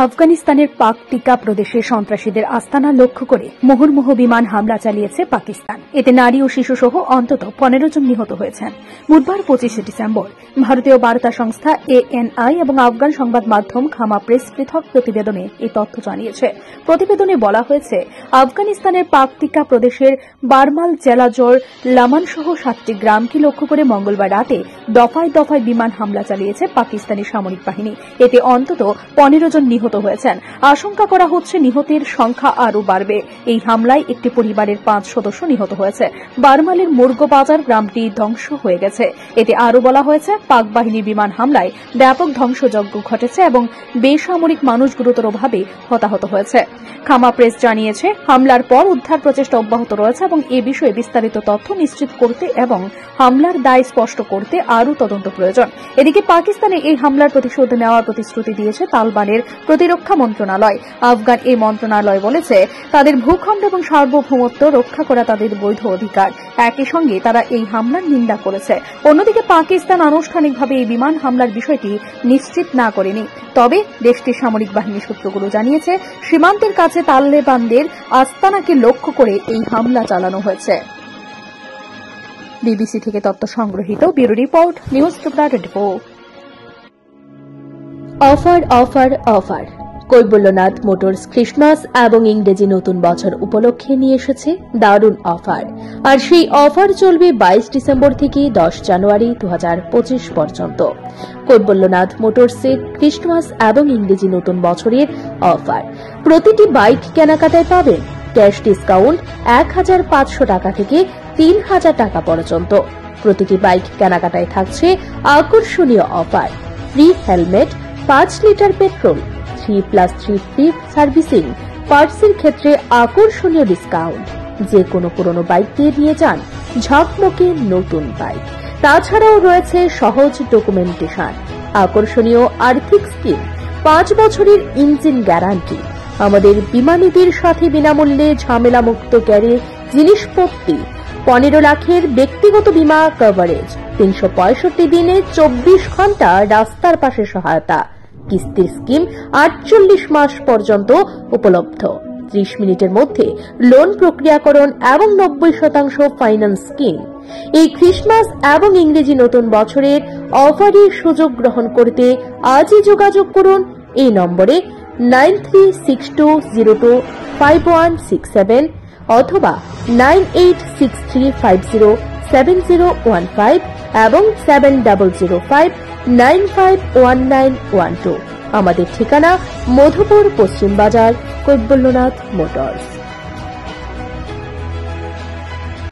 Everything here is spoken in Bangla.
আফগানিস্তানের পাকটিকা প্রদেশে সন্ত্রাসীদের আস্তানা লক্ষ্য করে মুহুর্মুহু বিমান হামলা চালিয়েছে পাকিস্তান। এতে নারী ও শিশুসহ অন্তত 15 জন নিহত হয়েছেন। বুধবার 25 ডিসেম্বর ভারতীয় বার্তা সংস্থা ANI এবং আফগান সংবাদ মাধ্যম খামা প্রেস পৃথক প্রতিবেদনে এই তথ্য জানিয়েছে। প্রতিবেদনে বলা হয়েছে, আফগানিস্তানের পাকটিকা প্রদেশের বারমাল জেলাজোর লামানসহ 7টি গ্রামকে লক্ষ্য করে মঙ্গলবার রাতে দফায় দফায় বিমান হামলা চালিয়েছে পাকিস্তানি সামরিক বাহিনী। এতে অন্তত 15 জন নিহত হয়েছেন। আশঙ্কা করা হচ্ছে নিহতের সংখ্যা আরও বাড়বে। এই হামলায় একটি পরিবারের 5 সদস্য নিহত হয়েছে। বারমালের মুরগবাজার গ্রামটি ধ্বংস হয়ে গেছে। এতে আরও বলা হয়েছে, পাক বাহিনীর বিমান হামলায় ব্যাপক ধ্বংসযজ্ঞ ঘটেছে এবং বেসামরিক মানুষ গুরুতরভাবে হতাহত হয়েছে। খামা প্রেস জানিয়েছে, হামলার পর উদ্ধার প্রচেষ্টা অব্যাহত রয়েছে এবং এ বিষয়ে বিস্তারিত তথ্য নিশ্চিত করতে এবং হামলার দায় স্পষ্ট করতে আরও তদন্ত প্রয়োজন। এদিকে পাকিস্তানে এই হামলার প্রতিশোধ নেওয়ার প্রতিশ্রুতি দিয়েছে তালেবানের প্রতিরক্ষা মন্ত্রণালয়। আফগান এই মন্ত্রণালয় বলেছে, তাদের ভূখণ্ড এবং সার্বভৌমত্ব রক্ষা করা তাদের বৈধ অধিকার। একই সঙ্গে তারা এই হামলার নিন্দা করেছে। অন্যদিকে পাকিস্তান আনুষ্ঠানিকভাবে এই বিমান হামলার বিষয়টি নিশ্চিত না করেনি। তবে দেশটির সামরিক বাহিনী সূত্রগুলো জানিয়েছে, সীমান্তের কাছে তালেবানদের আস্তানাকে লক্ষ্য করে এই হামলা চালানো হয়েছে। বিবিসি থেকে তথ্য সংগ্রহীত, ব্যুরো রিপোর্ট, নিউজ টুকরা 24। Offer offer offer Kaibalyanath motors Christmas এবং ইংরেজি নতুন বছর উপলক্ষে নিয়ে এসেছে দারুণ অফার। আর সেই অফার চলবে 22 ডিসেম্বর থেকে 10 জানুয়ারি 2025 পর্যন্ত। কৈবল্যনাথ মোটরসে ক্রিসমাস এবং ইংরেজি নতুন বছরের অফার। প্রতিটি বাইক কেনাকাটায় পাবেন ক্যাশ ডিসকাউন্ট 1500 টাকা থেকে 3000 টাকা পর্যন্ত। প্রতিটি বাইক কেনাকাটায় থাকছে আকর্ষণীয় offer, free helmet, 5 litre petrol, 3+3 free servicing, পার্টসের ক্ষেত্রে আকর্ষণীয় ডিসকাউন্ট। যে কোনো পুরনো বাইক দিয়ে নিয়ে যান ঝকমকে নতুন বাইক। তাছাড়াও রয়েছে সহজ ডকুমেন্টেশন, আকর্ষণীয় আর্থিক স্কিম, 5 বছরের ইঞ্জিন গ্যারান্টি। আমাদের বিমানীদের সাথে বিনামূল্যে ঝামেলামুক্ত গ্যারেজ জিনিসপত্র, 15 লাখের ব্যক্তিগত বীমা কভারেজ, 365 দিনে 24 ঘন্টা রাস্তার পাশে সহায়তা, কিস্তির স্কিম 48 মাস পর্যন্ত উপলব্ধ, 30 মিনিটের মধ্যে লোন প্রক্রিয়াকরণ এবং 90% ফাইন্যান্স স্কিম। এই ক্রিসমাস এবং ইংরেজি নতুন বছরের অফারের সুযোগ গ্রহণ করতে আজই যোগাযোগ করুন এই নম্বরে 9362025167 অথবা 9863507015 এবং 7005951912। আমাদের ঠিকানা মধুপুর, পশ্চিম বাজার, কৈবল্যনাথ মোটরস।